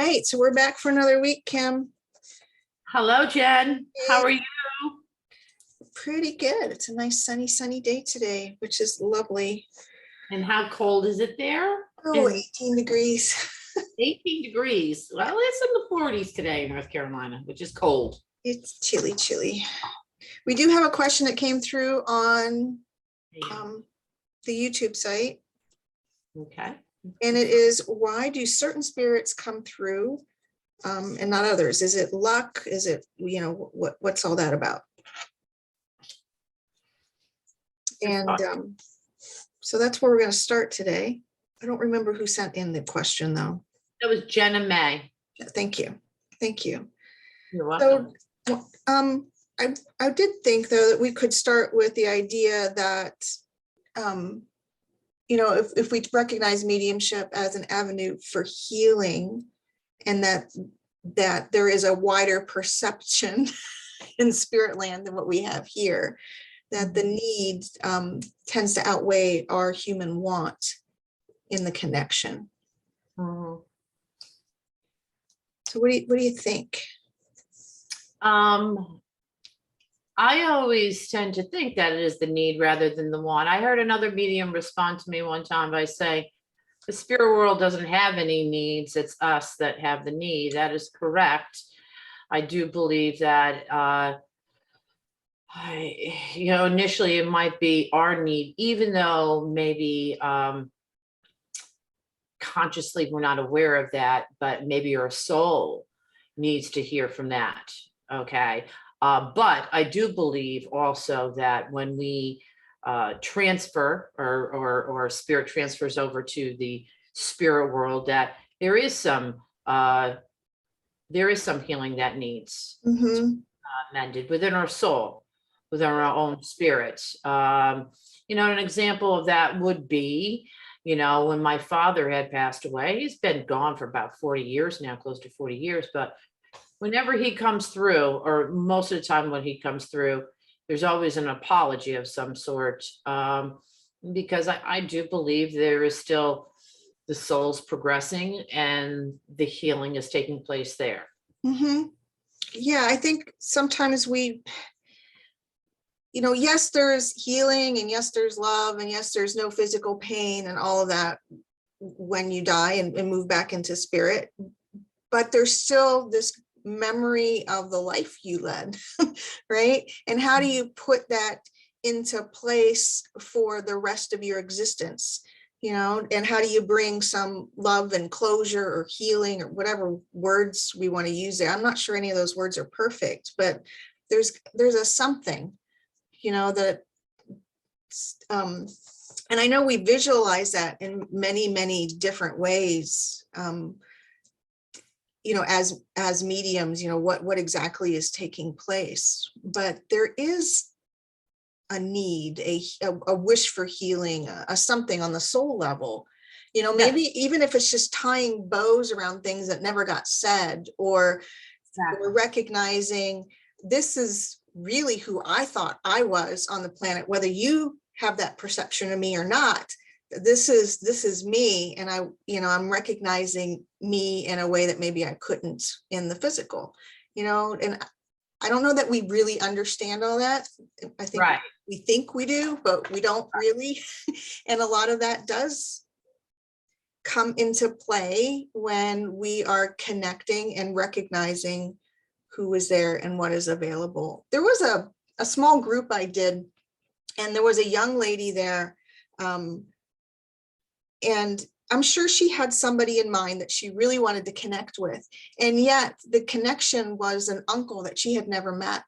right, so we're back for another week, Kim. Hello, Jen. How are you? Pretty good. It's a nice sunny day today, which is lovely. And how cold is it there? Oh, 18 degrees. 18 degrees. Well, it's in the 40s today in North Carolina, which is cold. It's chilly. We do have a question that came through on the YouTube site. Okay. And it is, why do certain spirits come through and not others? Is it luck? Is it, what's all that about? And so that's where we're going to start today. I don't remember who sent in the question though. That was Jen and May. Thank you. You're welcome. So, I did think though that we could start with the idea that, if we recognize mediumship as an avenue for healing, and that there is a wider perception in spirit land than what we have here, that the need tends to outweigh our human want in the connection. Mhm. So what do you think? I always tend to think that it is the need rather than the want. I heard another medium respond to me one time by saying, the spirit world doesn't have any needs. It's us that have the need. That is correct. I do believe that, initially it might be our need, even though maybe consciously we're not aware of that, but maybe our soul needs to hear from that. Okay. But I do believe also that when we transfer or spirit transfers over to the spirit world, that there is some healing that needs mended within our soul, within our own spirits. An example of that would be, when my father had passed away. He's been gone for about 40 years now, close to 40 years, but whenever he comes through, or most of the time when he comes through, there's always an apology of some sort, because I do believe there is still the soul's progressing and the healing is taking place there. Yeah, I think sometimes yes, there's healing, and yes, there's love, and yes, there's no physical pain and all of that when you die and move back into spirit, but there's still this memory of the life you led, right? And how do you put that into place for the rest of your existence, and how do you bring some love and closure or healing or whatever words we want to use there? I'm not sure any of those words are perfect, but there's a something, that and I know we visualize that in many different ways, as mediums, what exactly is taking place, but there is a need, a wish for healing, a something on the soul level, maybe even if it's just tying bows around things that never got said, or recognizing this is really who I thought I was on the planet, whether you have that perception of me or not. This is me, and I'm recognizing me in a way that maybe I couldn't in the physical, and I don't know that we really understand all that. I think we think we do, but we don't really. And a lot of that does come into play when we are connecting and recognizing who is there and what is available. There was a small group I did, and there was a young lady there, and I'm sure she had somebody in mind that she really wanted to connect with. And yet the connection was an uncle that she had never met.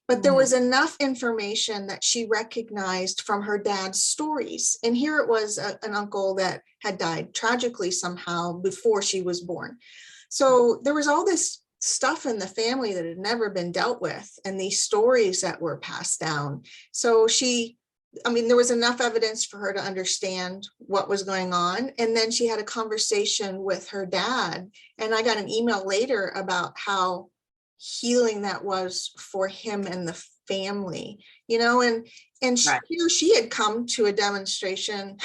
But there was enough information that she recognized from her dad's stories. And here it was an uncle that had died tragically somehow before she was born. So there was all this stuff in the family that had never been dealt with, and these stories that were passed down. So there was enough evidence for her to understand what was going on. And then she had a conversation with her dad. And I got an email later about how healing that was for him and the family, and she had come to a demonstration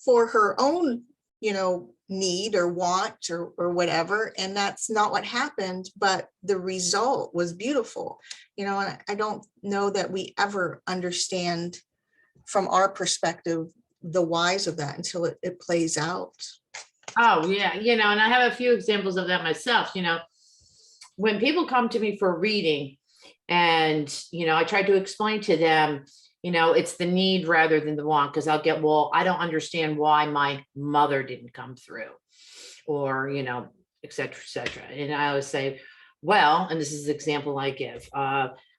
for her own need or want or whatever. And that's not what happened, but the result was beautiful, and I don't know that we ever understand from our perspective the whys of that until it plays out. Oh yeah, and I have a few examples of that myself. When people come to me for a reading, and I try to explain to them, it's the need rather than the want, because I'll get, well, I don't understand why my mother didn't come through, or et cetera, et cetera. And I always say, well, and this is the example I give,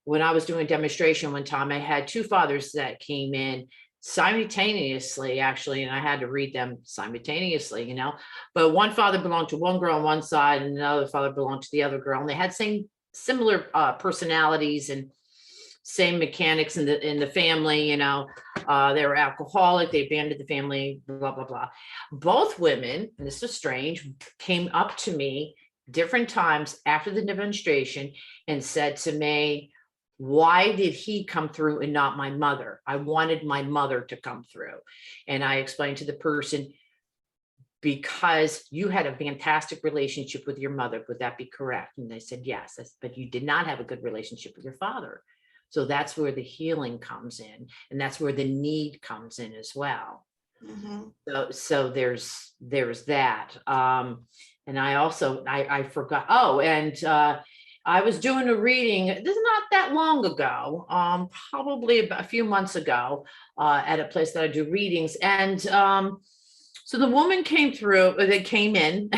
when I was doing a demonstration one time, I had two fathers that came in simultaneously, actually, and I had to read them simultaneously, but one father belonged to one girl on one side and another father belonged to the other girl, and they had similar personalities and same mechanics in the family. They were alcoholic, they abandoned the family, blah blah blah. Both women, and this is strange, came up to me different times after the demonstration and said to me, why did he come through and not my mother? I wanted my mother to come through. And I explained to the person, because you had a fantastic relationship with your mother. Would that be correct? And they said, yes. I said, but you did not have a good relationship with your father. So that's where the healing comes in. And that's where the need comes in as well. Mm-hmm. So there's that. And I also, I forgot. Oh, and I was doing a reading, this is not that long ago, probably about a few months ago, at a place that I do readings. And so the woman came through, they came in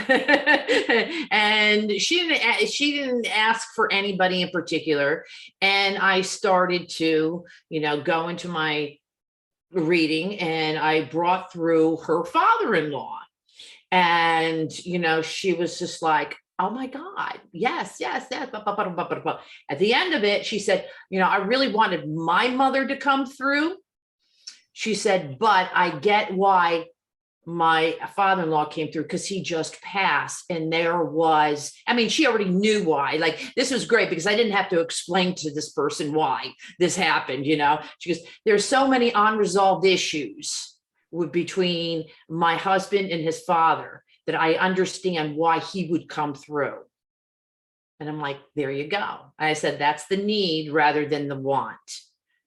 and she didn't ask for anybody in particular. And I started to, go into my reading, and I brought through her father-in-law. And, she was just like, oh my God, yes. At the end of it, she said, I really wanted my mother to come through. She said, but I get why my father-in-law came through, because he just passed. And there was, she already knew why. Like, this was great because I didn't have to explain to this person why this happened. She goes, there's so many unresolved issues between my husband and his father that I understand why he would come through. And I'm like, there you go. And I said, that's the need rather than the want.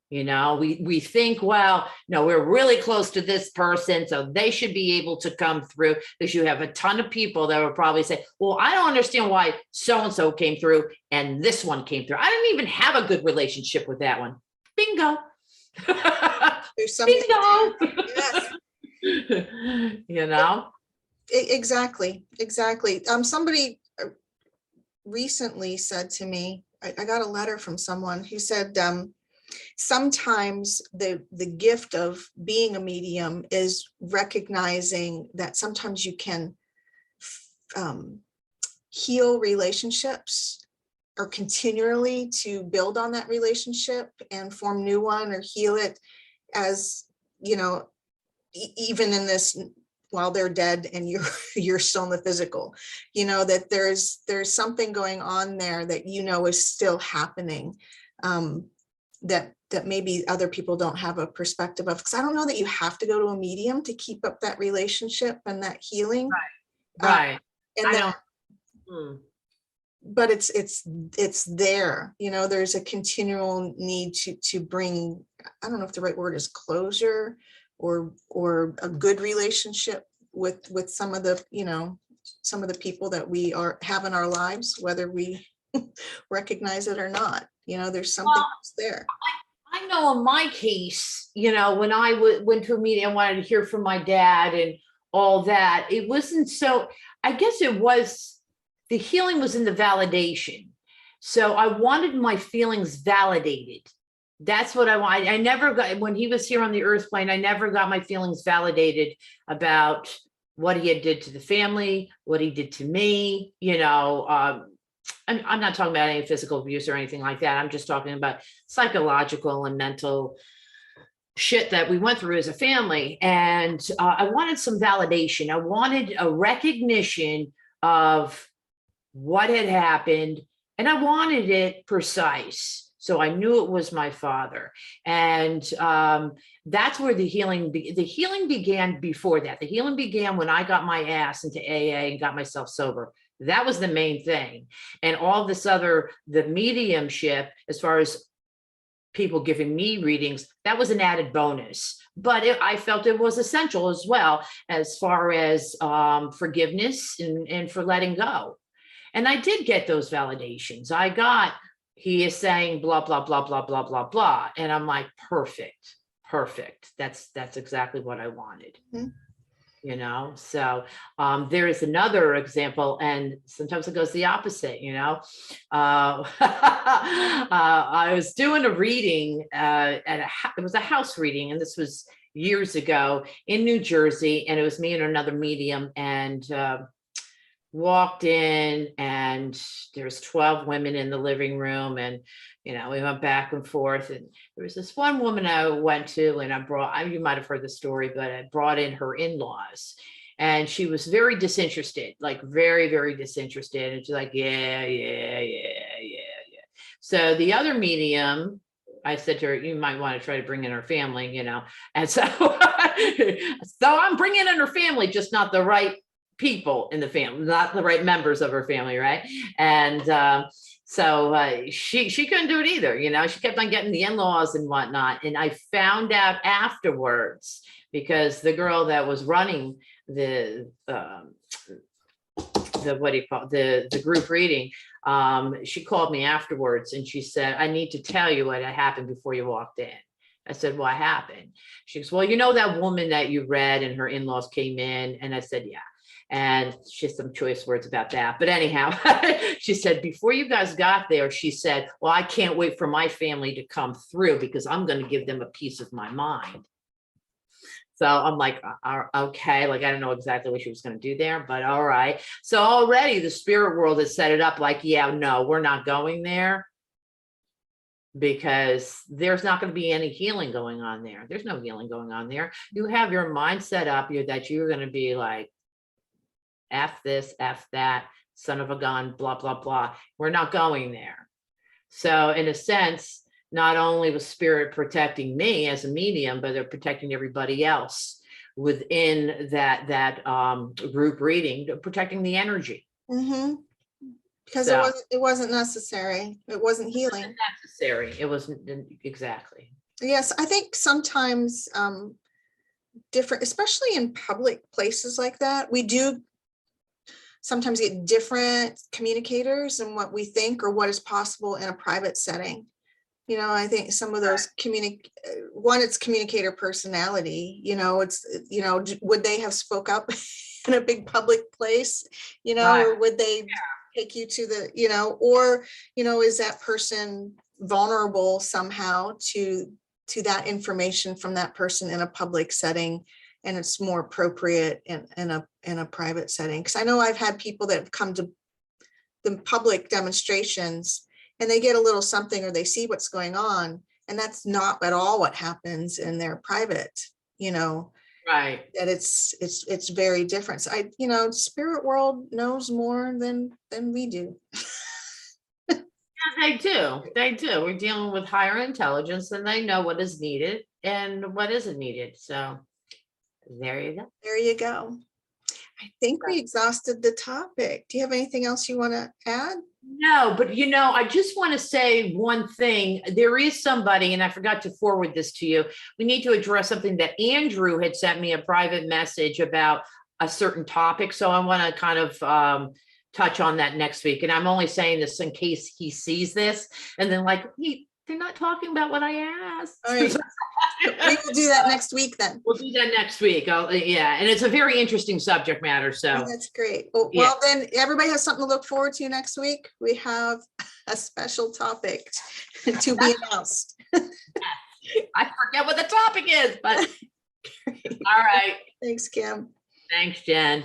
We think, well, no, we're really close to this person, so they should be able to come through, because you have a ton of people that will probably say, well, I don't understand why so-and-so came through and this one came through. I didn't even have a good relationship with that one. Bingo. There's something. Bingo. Yes. Exactly. Somebody recently said to me, I got a letter from someone who said, sometimes the gift of being a medium is recognizing that sometimes you can heal relationships, or continually to build on that relationship and form new one, or heal it, as even in this, while they're dead and you're still in the physical, that there's something going on there that is still happening, that maybe other people don't have a perspective of, because I don't know that you have to go to a medium to keep up that relationship and that healing. Right. But it's there, there's a continual need to bring, I don't know if the right word is closure, or a good relationship with some of the, some of the people that we have in our lives, whether we recognize it or not. There's something else there. I know in my case, when I went to a meeting, I wanted to hear from my dad and all that. It wasn't so, I guess it was, the healing was in the validation. So I wanted my feelings validated. That's what I want. I never got, when he was here on the earth plane, I never got my feelings validated about what he had did to the family, what he did to me, I'm not talking about any physical abuse or anything like that. I'm just talking about psychological and mental shit that we went through as a family. And I wanted some validation. I wanted a recognition of what had happened, and I wanted it precise. So I knew it was my father. And that's where the healing began before that. The healing began when I got my ass into AA and got myself sober. That was the main thing. And all this other, the mediumship, as far as people giving me readings, that was an added bonus. But I felt it was essential as well, as far as forgiveness and for letting go. And I did get those validations. I got, he is saying blah, blah, blah, blah, blah, blah, blah. And I'm like, perfect. That's exactly what I wanted. Mm-hmm. You know, so there is another example, and sometimes it goes the opposite, you know. I was doing a reading it was a house reading, and this was years ago in New Jersey, and it was me and another medium, and walked in, and there's 12 women in the living room, and you know, we went back and forth, and there was this one woman I went to, and you might have heard the story, but I brought in her in-laws, and she was very disinterested, like very, very disinterested, and she's like, yeah. So the other medium, I said to her, you might want to try to bring in her family, you know, and so I'm bringing in her family, just not the right people in the family, not the right members of her family, right? And so she couldn't do it either, you know. She kept on getting the in-laws and whatnot, and I found out afterwards, because the girl that was running the what do you call it? The group reading, she called me afterwards, and she said, I need to tell you what had happened before you walked in. I said, what happened? She goes, well, you know that woman that you read and her in-laws came in? And I said, yeah. And she has some choice words about that. But anyhow, she said, before you guys got there, she said, well, I can't wait for my family to come through, because I'm going to give them a piece of my mind. So I'm like, okay, like, I don't know exactly what she was going to do there, but all right. So already the spirit world has set it up like, yeah, no, we're not going there, because there's not going to be any healing going on there. There's no healing going on there. You have your mind set up that you're going to be like, F this, F that, son of a gun, blah, blah, blah. We're not going there. So in a sense, not only was spirit protecting me as a medium, but they're protecting everybody else within that group reading, protecting the energy. Mm-hmm. Because it wasn't necessary. It wasn't healing. It wasn't necessary. It wasn't, exactly. Yes, I think sometimes different, especially in public places like that, we do sometimes get different communicators and what we think or what is possible in a private setting. You know, I think some of those it's communicator personality, you know, it's, you know, would they have spoke up in a big public place, you know, right. Or would they take you to the, you know, or, you know, is that person vulnerable somehow to that information from that person in a public setting? And it's more appropriate in a private setting. Because I know I've had people that have come to the public demonstrations and they get a little something or they see what's going on. And that's not at all what happens in their private, you know, right. That it's very different. So you know, spirit world knows more than we do. Yeah, they do. We're dealing with higher intelligence, and they know what is needed and what isn't needed. So there you go. I think we exhausted the topic. Do you have anything else you want to add? No, but you know, I just want to say one thing. There is somebody, and I forgot to forward this to you. We need to address something that Andrew had sent me a private message about a certain topic. So I want to kind of touch on that next week. And I'm only saying this in case he sees this and then like, they're not talking about what I asked. All right. We will do that next week then. We'll do that next week. Yeah. And it's a very interesting subject matter. So that's great. Well, then everybody has something to look forward to next week. We have a special topic to be announced. I forget what the topic is, but all right. Thanks, Kim. Thanks, Jen.